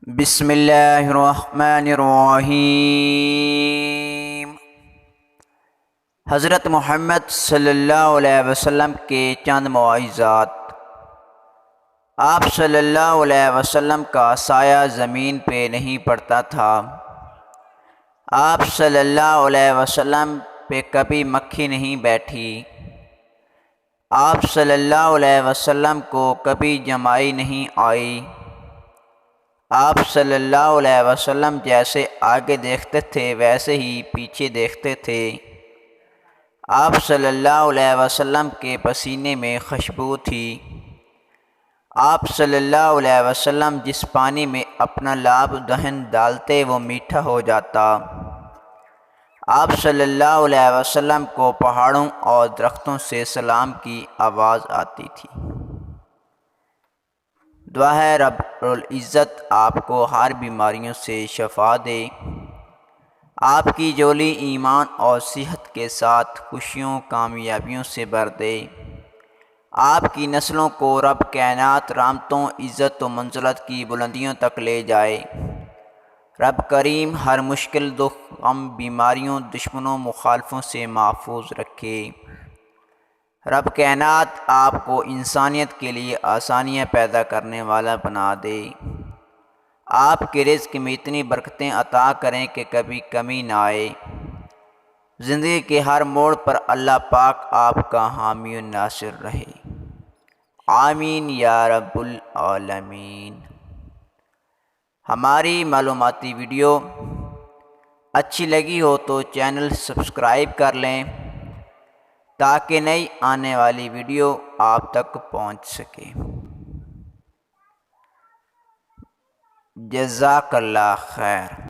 بسم اللہ الرحمن الرحیم۔ حضرت محمد صلی اللہ علیہ وسلم کے چند مواعظات۔ آپ صلی اللہ علیہ وسلم کا سایہ زمین پہ نہیں پڑتا تھا۔ آپ صلی اللہ علیہ وسلم پہ کبھی مکھی نہیں بیٹھی۔ آپ صلی اللہ علیہ وسلم کو کبھی جمائی نہیں آئی۔ آپ صلی اللہ علیہ وسلم جیسے آگے دیکھتے تھے ویسے ہی پیچھے دیکھتے تھے۔ آپ صلی اللہ علیہ وسلم کے پسینے میں خوشبو تھی۔ آپ صلی اللہ علیہ وسلم جس پانی میں اپنا لعاب دہن ڈالتے وہ میٹھا ہو جاتا۔ آپ صلی اللہ علیہ وسلم کو پہاڑوں اور درختوں سے سلام کی آواز آتی تھی۔ دعا ہے رب العزت آپ کو ہر بیماریوں سے شفا دے، آپ کی جولی ایمان اور صحت کے ساتھ خوشیوں کامیابیوں سے بھر دے، آپ کی نسلوں کو رب کائنات رحمتوں عزت و منزلت کی بلندیوں تک لے جائے۔ رب کریم ہر مشکل دکھ غم بیماریوں دشمنوں مخالفوں سے محفوظ رکھے۔ رب کائنات آپ کو انسانیت کے لیے آسانیاں پیدا کرنے والا بنا دے، آپ کے رزق میں اتنی برکتیں عطا کریں کہ کبھی کمی نہ آئے۔ زندگی کے ہر موڑ پر اللہ پاک آپ کا حامی و ناصر رہے، آمین یا رب العالمین۔ ہماری معلوماتی ویڈیو اچھی لگی ہو تو چینل سبسکرائب کر لیں تاکہ نئی آنے والی ویڈیو آپ تک پہنچ سکے۔ جزاک اللہ خیر۔